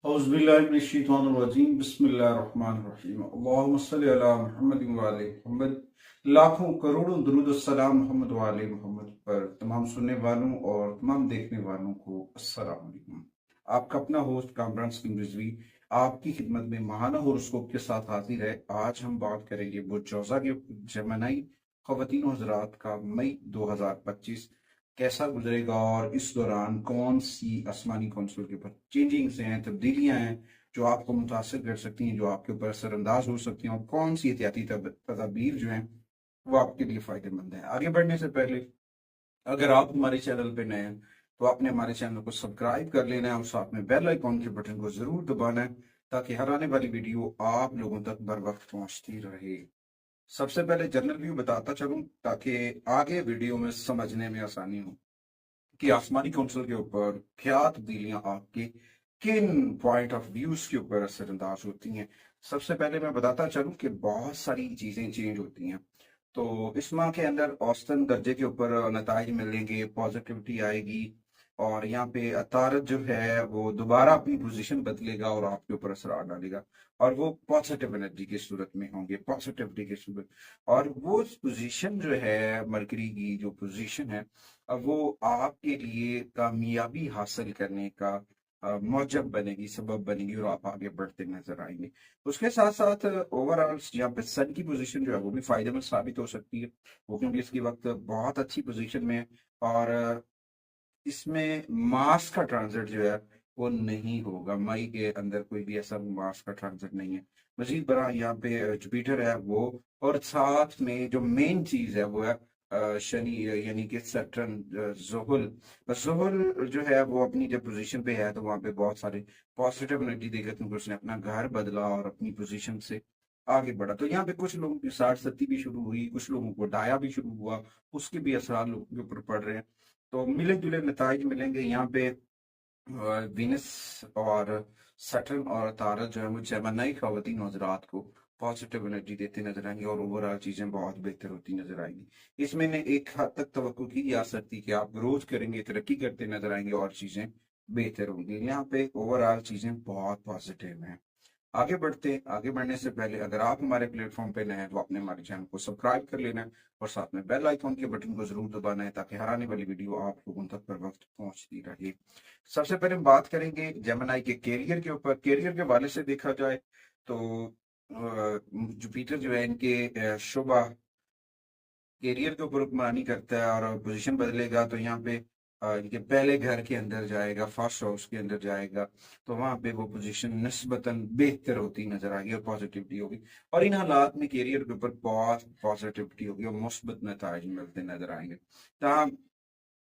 औज़ुबिल्लाहिमिनश्शैतानिर्रजीम बिस्मिल्लाहिर्रहमानिर्रहीम अल्लाहुम्मा सल्लि अला मुहम्मद व आले मुहम्मद। लाखों करोड़ों दुरूद सलाम मोहम्मद व आले मोहम्मद पर तमाम सुनने वालों और तमाम देखने वालों को अस्सलाम वालेकुम। आपका अपना होस्ट कामरान सिंह रिजवी आपकी खिदमत में महाना होरोस्कोप के साथ हाजिर है। आज हम बात करेंगे बुर्ज के जमनाई ख़वातीन हज़रात का मई 2025 कैसा गुजरेगा और इस दौरान कौन सी आसमानी कौंसल के ऊपर चेंजिंग्स हैं, तब्दीलियां हैं जो आपको मुतासर कर सकती हैं, जो आपके ऊपर असरअंदाज हो सकती हैं, और कौन सी एहतियाती तदाबीर जो हैं वो आपके लिए फायदेमंद है। आगे बढ़ने से पहले अगर आप हमारे चैनल पे नए हैं तो आपने हमारे चैनल को सब्सक्राइब कर लेना है और साथ में बेल आइकॉन के बटन को जरूर दबाना है ताकि हर आने वाली वीडियो आप लोगों तक बर वक्त पहुंचती रहे। सबसे पहले जनरल व्यू बताता चलूं ताकि आगे वीडियो में समझने में आसानी हो कि आसमानी कौंसल के ऊपर क्या तब्दीलियां आपके किन पॉइंट ऑफ व्यूज के ऊपर असरअंदाज होती हैं। सबसे पहले मैं बताता चलूं कि बहुत सारी चीजें चेंज होती हैं। तो इस माह के अंदर औसतन दर्जे के ऊपर नताइज मिलेंगे, पॉजिटिविटी आएगी और यहाँ पे अतारत जो है वो दोबारा अपनी पोजीशन बदलेगा और आपके ऊपर असर डालेगा और वो पॉजिटिव एनर्जी की सूरत में होंगे, पॉजिटिविटी की सूरत। और वो पोजीशन जो है मरकरी की जो पोजीशन है अब वो आपके लिए कामयाबी हासिल करने का मौजब बनेगी, सबब बनेगी और आप आगे बढ़ते नजर आएंगे। उसके साथ साथ ओवरऑल यहाँ पे सन की पोजीशन जो है वो भी फायदेमंद साबित हो सकती है, वो क्योंकि इसकी वक्त बहुत अच्छी पोजीशन में है और इसमें मास का ट्रांजिट जो है वो नहीं होगा। मई के अंदर कोई भी ऐसा मास का ट्रांजिट नहीं है। मजीद बड़ा यहाँ पे जुपिटर है वो, और साथ में जो मेन चीज है वो है शनि यानी कि सैटर्न, जोहल। जोहल जो है वो अपनी जब पोजीशन पे है तो वहां पे बहुत सारे पॉजिटिव एनर्जी देगा क्योंकि उसने अपना घर बदला और अपनी पोजीशन से आगे बढ़ा। तो यहाँ पे कुछ लोगों की साठ सत्ती भी शुरू हुई, कुछ लोगों को डाया भी शुरू हुआ, उसके भी असर लोगों के ऊपर पड़ रहे हैं। तो मिले जुले नताइज मिलेंगे यहाँ पे। वीनस और सैटर्न और तारा जो है वो जेमिनी ख़वातीन हज़रात को पॉजिटिव एनर्जी देते नजर आएंगे और ओवरऑल चीजें बहुत बेहतर होती नजर आएंगी। इसमें ने एक हद तक तवक्को की जा सकती कि आप ग्रोथ करेंगे, तरक्की करते नजर आएंगे और चीजें बेहतर होंगी। यहाँ पे ओवरऑल चीजें बहुत पॉजिटिव हैं। आगे बढ़ते हैं। आगे बढ़ने से पहले अगर आप हमारे प्लेटफॉर्म पे नए हैं तो आपने हमारे चैनल को सब्सक्राइब कर लेना है और साथ में बेल आइकॉन के बटन को जरूर दबाना है ताकि हर आने वाली वीडियो आप लोगों तक पर वक्त पहुंचती रहे। सबसे पहले हम बात करेंगे जेमिनी के कैरियर के ऊपर। कैरियर के हवाले से देखा जाए तो जुपिटर जो है इनके शुबा कैरियर के ऊपर हुक्मरानी करता है और पोजीशन बदलेगा तो यहाँ पे इनके पहले घर के अंदर जाएगा, फर्स्ट हाउस के अंदर जाएगा। तो वहां पे वो पोजीशन निस्बतन बेहतर होती नजर आएगी और पॉजिटिविटी होगी और इन हालात में कैरियर के ऊपर बहुत पॉजिटिविटी होगी और मुस्बत नताइज मिलते नजर आएंगे। तमाम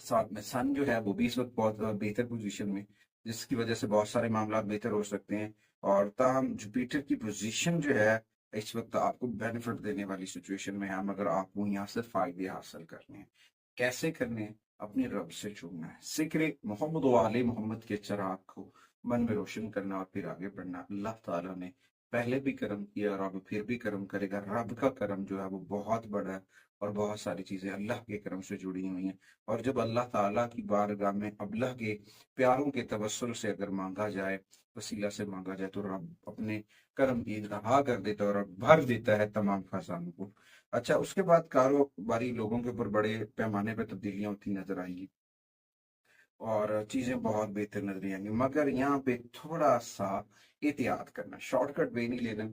साथ में सन जो है वो भी इस वक्त बहुत बेहतर पोजीशन में, जिसकी वजह से बहुत सारे मामला बेहतर हो सकते हैं। और ताहम जुपिटर की पोजीशन जो है इस वक्त आपको बेनिफिट देने वाली सिचुएशन में है, मगर आपको यहाँ से फायदे हासिल करने हैं। कैसे करने हैं? अपने रब से जुड़ना है, जिक्र मोहम्मद वाले मोहम्मद के चिराग को मन में रोशन करना और फिर आगे बढ़ना। अल्लाह ताला ने पहले भी करम किया और अब फिर भी करम करेगा। रब का करम जो है वो बहुत बड़ा है और बहुत सारी चीजें अल्लाह के करम से जुड़ी हुई हैं। और जब अल्लाह ताला की बारगाह में अल्लाह के प्यारों के तवस्सुल से अगर मांगा जाए, वसीला से मांगा जाए, तो रब अपने करम की इंतहा कर देता है और भर देता है तमाम खजानों को। अच्छा, उसके बाद कारोबारी लोगों के ऊपर बड़े पैमाने पर तब्दीलियां होती नजर आएंगी और चीजें बहुत बेहतर नजर आएंगी, मगर यहाँ पे थोड़ा सा एहतियात करना, शॉर्टकट वे नहीं लेना।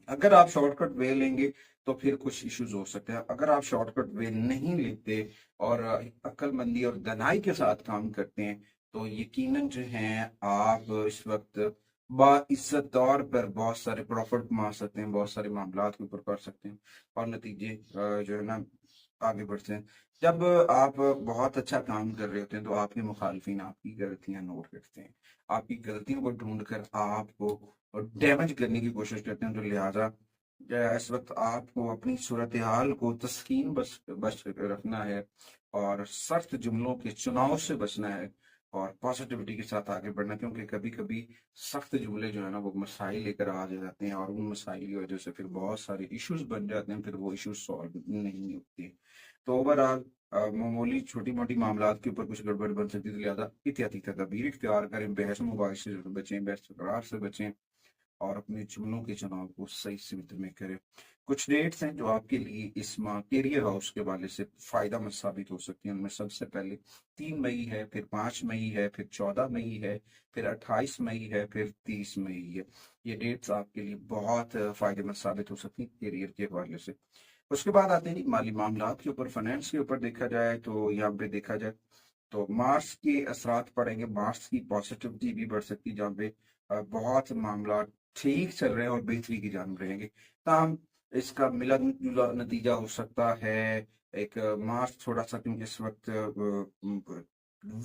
अगर आप शॉर्टकट वे लेंगे तो फिर कुछ इश्यूज हो सकते हैं। अगर आप शॉर्टकट वे नहीं लेते और अक्लमंदी और दनाई के साथ काम करते हैं तो यकीनन जो है आप इस वक्त बाइज्जत तौर पर बहुत सारे प्रॉफिट कमा सकते हैं, बहुत सारे मामला के ऊपर कर सकते हैं और नतीजे जो है ना आगे बढ़ते हैं। जब आप बहुत अच्छा काम कर रहे होते हैं तो आपके मुखालफिन आपकी गलतियां नोट करते हैं, आपकी गलतियों को ढूंढ कर आपको और डैमेज करने की कोशिश करते हैं। तो लिहाजा इस वक्त आपको अपनी सूरत हाल को तस्कीन बच रखना है और सख्त जुमलों के चुनाव से बचना है और पॉजिटिविटी के साथ आगे बढ़ना, क्योंकि कभी कभी सख्त जुमले जो है ना वो मसाइल लेकर आ जाते हैं और उन मसाइल की वजह से फिर बहुत सारे इश्यूज बन जाते हैं, फिर वो इश्यूज सॉल्व नहीं होते। तो ओवरऑल मामूली छोटी मोटी मामलात के ऊपर कुछ गड़बड़ बन सकती है, तो लिहाजा एहतियाती तदाबीर इख्तियार करें, बहस मुबाहिस से बचें, बहस तकरार से बचें और अपने जुमलों के चुनाव को सही सिमत में करें। कुछ डेट्स हैं जो आपके लिए इस माह कैरियर हाउस के वाले से फायदा मंद साबित हो सकती हैं। उनमें सबसे पहले 3 मई है, फिर 5 मई है, फिर 14 मई है, फिर 28 मई है, फिर 30 मई है। ये डेट्स आपके लिए बहुत फायदेमंद साबित हो सकती हैं कैरियर के हवाले से। उसके बाद आते हैं माली मामलात के ऊपर, फाइनेंस के ऊपर देखा जाए तो यहाँ पे देखा जाए तो मार्स के असरात पड़ेंगे, मार्स की पॉजिटिविटी भी बढ़ सकती है, जहाँ पे बहुत मामला ठीक चल रहे हैं और बेहतरी की जानिब रहेंगे। ताहम इसका मिला जुला नतीजा हो सकता है एक मार्स थोड़ा सा, क्योंकि इस वक्त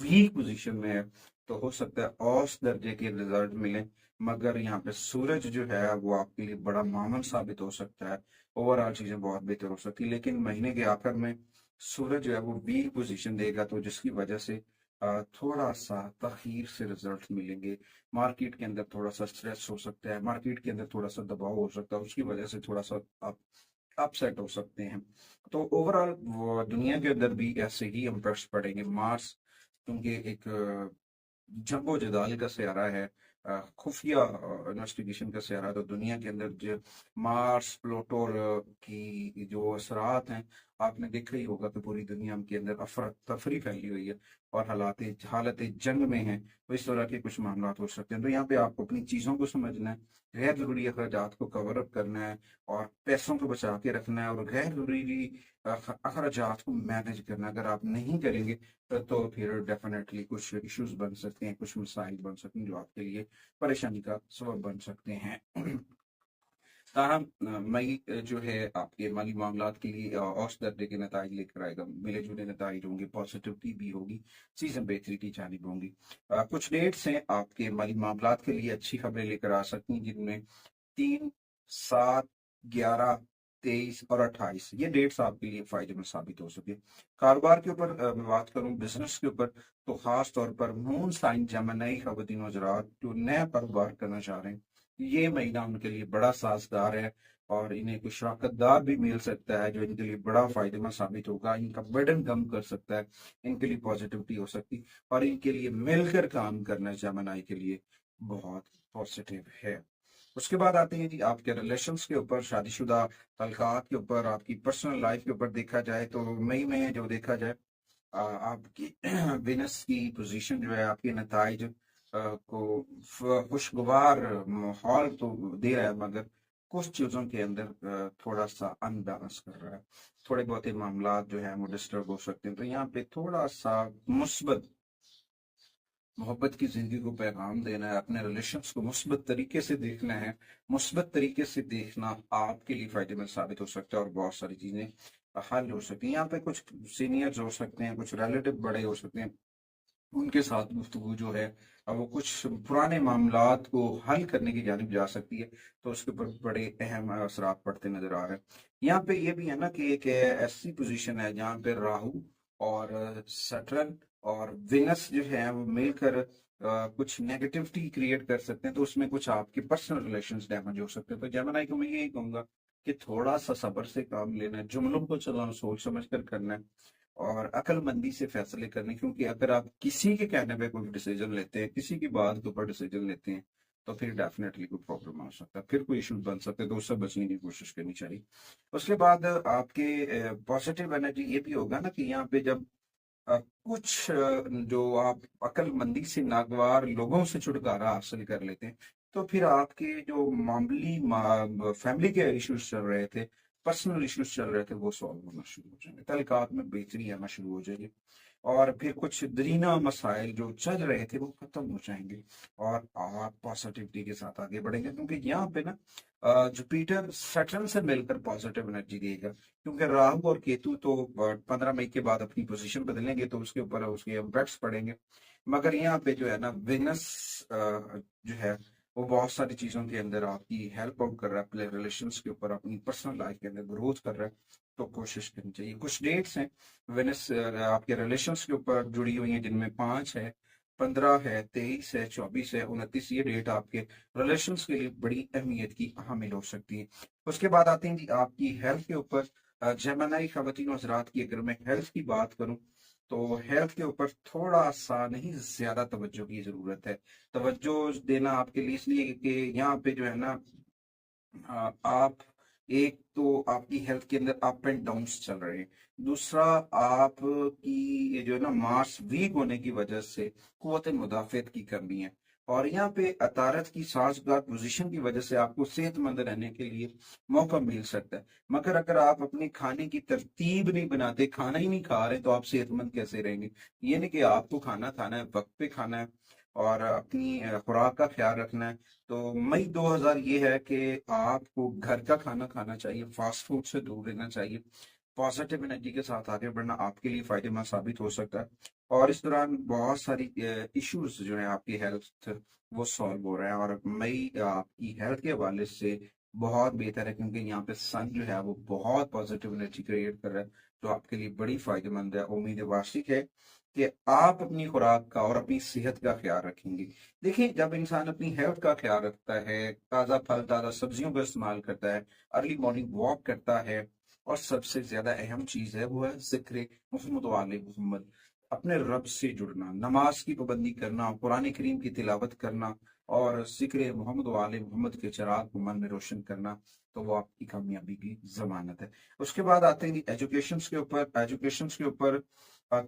वीक पोजीशन में है, तो हो सकता है औसत दर्जे के रिजल्ट मिले, मगर यहाँ पे सूरज जो है वो आपके लिए बड़ा मामूल साबित हो सकता है। ओवरऑल चीजें बहुत बेहतर हो सकती है, लेकिन महीने के आखिर में सूरज जो है वो वीक पोजीशन देगा, तो जिसकी वजह से थोड़ा सा तखीर से रिजल्ट मिलेंगे। मार्केट के अंदर थोड़ा सा स्ट्रेस हो सकता है, मार्केट के अंदर थोड़ा सा दबाव हो सकता है, उसकी वजह से थोड़ा सा आप अपसेट हो सकते हैं। तो ओवरऑल दुनिया के अंदर भी ऐसे ही इम्पैक्ट्स पड़ेंगे। मार्स क्योंकि एक जंगो जदाल का सहारा है, खुफिया इन्वेस्टिगेशन का सहारा, तो दुनिया के अंदर जो मार्स प्लूटो की जो असरात हैं, आपने देखा ही होगा कि पूरी दुनिया के अंदर अफरा तफरी फैली हुई है और हालत जंग में है, तो इस तरह के कुछ मामला हो सकते हैं। तो यहाँ पे आपको अपनी चीज़ों को समझना है, गैर जरूरी अखराजात को कवर अप करना है और पैसों को बचा के रखना है, और गैर जरूरी अखराजात को मैनेज करना है। अगर आप नहीं करेंगे तो फिर डेफिनेटली कुछ इश्यूज बन सकते हैं, कुछ मसाइल बन सकते हैं जो आपके लिए परेशानी का सबब बन सकते हैं। ताहम मई जो है आपके माली मामलात के लिए औसत दर्जे के नताइज लेकर आएगा, मिले जुले नताइज होंगे, पॉजिटिविटी भी होगी, चीजें बेहतरी की जानिब होंगी। कुछ डेट्स हैं आपके माली मामलात के लिए अच्छी खबरें लेकर आ सकती हैं, जिनमें 3, 7, 11, 23 और 28 ये डेट्स आपके लिए फायदेमंद साबित हो सके। कारोबार के ऊपर मैं बात करूं, बिजनेस के ऊपर, तो खास तौर पर मून साइन जमनाई खवातीन हजरात जो नया कारोबार करना चाह रहे हैं, ये महीना उनके लिए बड़ा साजगार है और इन्हें कुछ शराकतदार भी मिल सकता है जो इनके लिए बड़ा फायदेमंद साबित होगा, इनका बर्डन कम कर सकता है, इनके लिए पॉजिटिविटी हो सकती और इनके लिए मिलकर काम करना जमनाई के लिए बहुत पॉजिटिव है। उसके बाद आते हैं जी आपके रिलेशंस के ऊपर, शादीशुदा तल्कात के ऊपर, आपकी पर्सनल लाइफ के ऊपर देखा जाए तो मई में जो देखा जाए आपकी विनस की पोजीशन जो है आपके नताइज को खुशगवार माहौल तो दे रहा है, मगर कुछ चीजों के अंदर थोड़ा सा अनबैलेंस कर रहा है, थोड़े बहुत ही मामला जो है वो डिस्टर्ब हो सकते हैं। तो यहाँ पे थोड़ा सा मुस्बत मोहब्बत की जिंदगी को पैगाम देना है, अपने रिलेशंस को मुस्बत तरीके से देखना है। मुस्बत तरीके से देखना आपके लिए फायदेमंद साबित हो सकता है और बहुत सारी चीजें हल हो सकती हैं। यहाँ पे कुछ सीनियर्स हो सकते हैं, कुछ रिलेटिव बड़े हो सकते हैं, उनके साथ गुफ्तगू जो है अब वो कुछ पुराने मामलात को हल करने की जानिब जा सकती है, तो उसके ऊपर बड़े अहम असरात पड़ते नजर आ रहे हैं। यहाँ पे ये भी है ना कि एक ऐसी पोजीशन है जहाँ पे राहु और सैटर्न और विनस जो है वो मिलकर कुछ नेगेटिविटी क्रिएट कर सकते हैं, तो उसमें कुछ आपके पर्सनल रिलेशंस डैमेज हो सकते हैं। तो जेमिनी को मैं यही कहूंगा कि थोड़ा सा सब्र से काम लेना है, जुमलों को चलाना सोच समझ कर करना है और अक्लमंदी से फैसले करने, क्योंकि अगर आप किसी के कहने पे कोई डिसीजन लेते हैं, किसी की बात के ऊपर डिसीजन लेते हैं, तो फिर डेफिनेटली कोई प्रॉब्लम आ सकता है, फिर कोई इशू बन सकते हैं, तो उससे बचने की कोशिश करनी चाहिए। उसके बाद आपके पॉजिटिव एनर्जी ये भी होगा ना कि यहाँ पे जब कुछ जो आप अक्लमंदी से नागवार लोगों से छुटकारा हासिल कर लेते हैं, तो फिर आपके जो मामूली फैमिली के इश्यूज चल रहे थे, पर्सनल इश्यूज चल रहे थे, वो सॉल्व होना शुरू हो जाएंगे, तल्कात में बेहतरी आना शुरू हो जाएगी और फिर कुछ दरीना मसाइल जो चल रहे थे वो खत्म हो जाएंगे और आप पॉजिटिविटी के साथ आगे बढ़ेंगे, क्योंकि यहाँ पे ना जुपिटर सैटर्न से मिलकर पॉजिटिव एनर्जी देगा, क्योंकि राहु और केतु तो 15 मई के बाद अपनी पोजीशन बदलेंगे, तो उसके ऊपर उसके इम्पैक्ट्स पड़ेंगे। मगर यहाँ पे जो है ना विनस जो है वो बहुत सारी चीजों के अंदर आपकी हेल्प आउट कर रहा है, अपने रिलेशंस के ऊपर, अपनी पर्सनल लाइफ के अंदर ग्रोथ कर रहा है, तो कोशिश करनी चाहिए। कुछ डेट्स हैं वेनिस आपके रिलेशंस के ऊपर जुड़ी हुई हैं, जिनमें 5 है, 15 है, 23 है, 24 है, 29, ये डेट आपके रिलेशंस के लिए बड़ी अहमियत की हामिल हो सकती है। उसके बाद आते हैं जी आपकी हेल्थ के ऊपर, जमानाई खवातीन हजरात की अगर मैं हेल्थ की बात करूं तो हेल्थ के ऊपर थोड़ा सा नहीं ज्यादा तवज्जो की जरूरत है। तवज्जो देना आपके लिए इसलिए कि यहाँ पे जो है ना, आप एक तो आपकी हेल्थ के अंदर अप एंड डाउन्स चल रहे हैं। दूसरा, आप की ये जो है ना मास वीक होने की वजह से कुव्वत मुदाफियत की कमी है। और यहाँ पे अतारत की साजगार पोजीशन की वजह से आपको सेहतमंद रहने के लिए मौका मिल सकता है। मगर अगर आप अपने खाने की तरतीब नहीं बनाते, खाना ही नहीं खा रहे, तो आप सेहतमंद कैसे रहेंगे? ये नहीं कि आपको खाना खाना है, वक्त पे खाना है और अपनी खुराक का ख्याल रखना है। तो मई 2000 ये है कि आपको घर का खाना खाना चाहिए, फास्ट फूड से दूर रहना चाहिए। पॉजिटिव एनर्जी के साथ आगे बढ़ना आपके लिए फायदेमंद साबित हो सकता है। और इस दौरान बहुत सारी इश्यूज जो है आपकी हेल्थ वो सॉल्व हो रहे हैं। और मई आपकी हेल्थ के हवाले से बहुत बेहतर है, क्योंकि यहाँ पे सन जो है वो बहुत पॉजिटिव एनर्जी क्रिएट कर रहा है, जो आपके लिए बड़ी फायदेमंद है। उम्मीद वार्षिक है कि आप अपनी खुराक का और अपनी सेहत का ख्याल रखेंगे। देखिए, जब इंसान अपनी हेल्थ का ख्याल रखता है, ताज़ा फल ताज़ा सब्जियों का इस्तेमाल करता है, अर्ली मॉर्निंग वॉक करता है, और सबसे ज्यादा अहम चीज है वो है जिक्र मोहम्मद वाले मोहम्मद, अपने रब से जुड़ना, नमाज की पाबंदी करना, कुरान करीम की तिलावत करना और जिक्र मोहम्मद वाले मोहम्मद के चिराग को मन में रोशन करना, तो वो आपकी कामयाबी की जमानत है। उसके बाद आते हैं एजुकेशन के ऊपर। एजुकेशन के ऊपर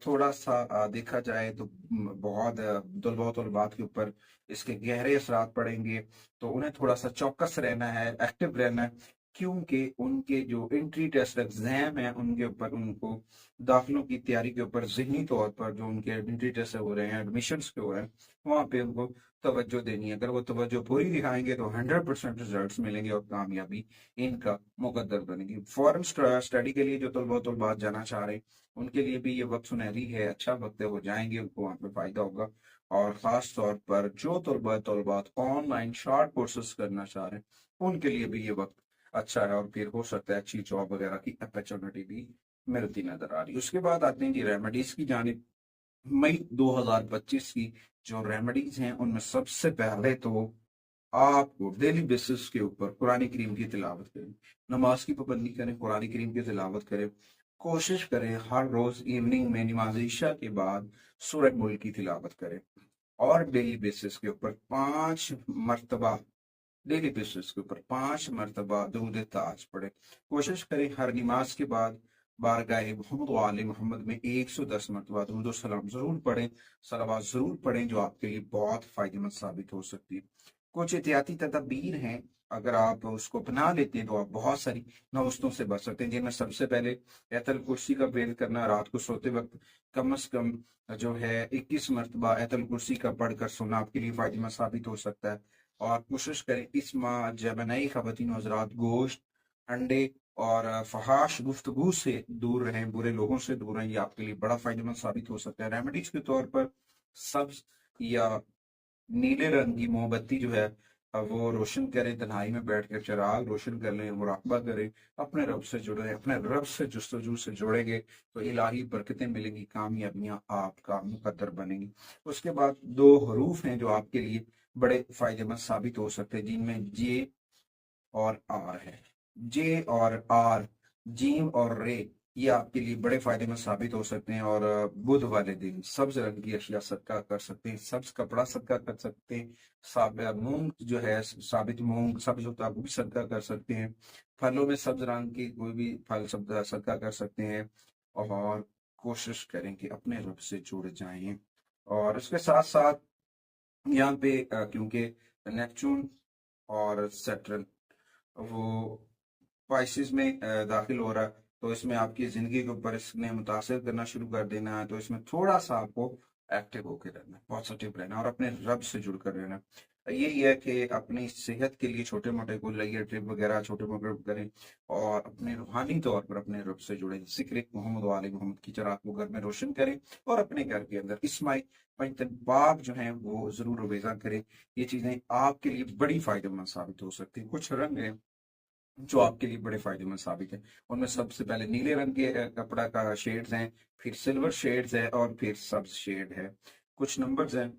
थोड़ा सा देखा जाए तो बहुत तलबा तलबात के ऊपर इसके गहरे असरात पड़ेंगे। तो उन्हें थोड़ा सा चौकस रहना है, एक्टिव रहना है, क्योंकि उनके जो एंट्री टेस्ट एग्जाम है उनके ऊपर, उनको दाखिलों की तैयारी के ऊपर जहनी तौर पर जो उनके एंट्री टेस्ट हो रहे हैं, एडमिशन के हो रहे हैं, वहां पे उनको तवज्जो देनी है। अगर वो तवज्जो पूरी दिखाएंगे तो 100% रिजल्ट मिलेंगे और कामयाबी इनका मुकद्दर बनेगी। फॉरेन स्टडी के लिए जो तलबा जाना चाह रहे हैं, उनके लिए भी ये वक्त सुनहरी है, अच्छा वक्त है, वो जाएंगे, उनको वहां पे फायदा होगा। और खास तौर पर जो तलबात ऑनलाइन शॉर्ट कोर्सेज करना चाह रहे हैं, उनके लिए भी ये वक्त अच्छा है, और फिर हो सकता है अच्छी जॉब वगैरह की अपॉर्चुनिटी भी मिलती नजर आ रही है। उसके बाद आते हैं जी रेमेडीज की जानिब। मई 2025 की जो रेमेडीज हैं उनमें सबसे पहले तो आपको डेली बेसिस के ऊपर कुरान करीम की तिलावत करें, नमाज की पाबंदी करें, कुरान करीम की तिलावत करें। कोशिश करें हर रोज इवनिंग में नमाज ईशा के बाद सूरह मुल्क की तिलावत करें। और डेली बेसिस के ऊपर 5 मरतबा, डेली बेसिस के ऊपर 5 मरतबा दुरूद ताज पढ़े। कोशिश करें हर नमाज के बाद बारगाह मोहम्मद वाले मोहम्मद में 110 मरतबा दुरूद सलाम जरूर पढ़ें, सलावात जरूर पढ़ें, जो आपके लिए बहुत फायदेमंद साबित हो सकती है। कुछ एहतियाती तदबीर हैं, अगर आप उसको अपना लेते हैं तो आप बहुत सारी नौस्तों से बच सकते हैं, जिनमें सबसे पहले आयतल कुर्सी का प्रयोग करना। रात को सोते वक्त कम से कम जो है 21 मरतबा आयतल कुर्सी का पढ़कर सोना आपके लिए फायदेमंद साबित हो सकता है। और कोशिश करें इस माह जबनाई खवातीन हजरात गोश्त, अंडे और फहाश गुफ्तगू से दूर रहें, बुरे लोगों से दूर रहें, ये आपके लिए बड़ा फायदेमंद साबित हो सकता है। रेमेडीज के तौर पर सब्ज या नीले रंग की मोमबत्ती जो है वो रोशन करें, तन्हाई में बैठकर चिराग रोशन कर लें, मुराकबा करें, अपने रब से जुड़े, अपने रब से जुस्तजू से जुड़ेंगे तो इलाही बरकतें मिलेंगी, कामयाबियां आपका मुकद्दर बनेंगी। उसके बाद 2 हरूफ हैं जो आपके लिए बड़े फायदेमंद साबित हो सकते हैं, जिनमें जे और आर है। जे और आर, जीम और रे, ये आपके लिए बड़े फायदेमंद साबित हो सकते हैं। और बुध वाले दिन सब्ज रंग की अशिया सदका कर सकते हैं, सब्ज कपड़ा सदका कर सकते हैं, मूंग जो है साबित मूंग सब्ज होता है वो भी सदका कर सकते हैं। फलों में सब्ज रंग की कोई भी फल सदका कर सकते हैं। और कोशिश करें कि अपने रब से जुड़ जाएं। और इसके साथ साथ यहाँ पे क्योंकि नेपच्यून और सैटर्न वो स्पाइसेस में दाखिल हो रहा है, तो इसमें आपकी जिंदगी के ऊपर इसने मुतासर करना शुरू कर देना है। तो इसमें थोड़ा सा आपको एक्टिव होकर रहना है, पॉजिटिव रहना है और अपने रब से जुड़कर रहना है। यही है कि अपनी सेहत के लिए छोटे मोटे कोई लगे ट्रिप वगैरह छोटे मोटे करें, और अपने रूहानी तौर पर अपने रब से जुड़े, जिक्र मोहम्मद वाले मोहम्मद की चिराग को घर में रोशन करें, और अपने घर के अंदर इस्माइल पंजतन जो है वो जरूर रोवेजा करें। ये चीजें आपके लिए बड़ी फायदेमंद साबित हो सकती है। कुछ रंग है जो आपके लिए बड़े फायदेमंद साबित है, उनमें सबसे पहले नीले रंग के कपड़ा का शेड्स हैं, फिर सिल्वर शेड्स है, और फिर सब्ज शेड है। कुछ नंबर्स हैं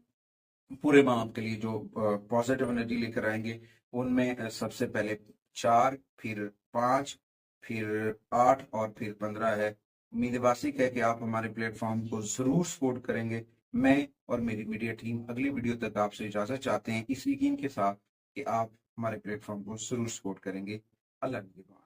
पूरे माह आपके लिए जो पॉजिटिव एनर्जी लेकर आएंगे, उनमें सबसे पहले 4, फिर 5, फिर 8 और फिर 15 है। उम्मीद वासिक है कि आप हमारे प्लेटफॉर्म को जरूर सपोर्ट करेंगे। मैं और मेरी मीडिया टीम अगली वीडियो तक आपसे इजाजत चाहते हैं, इस यकीन के साथ कि आप हमारे प्लेटफॉर्म को जरूर सपोर्ट करेंगे। अल्लाह निगहबान।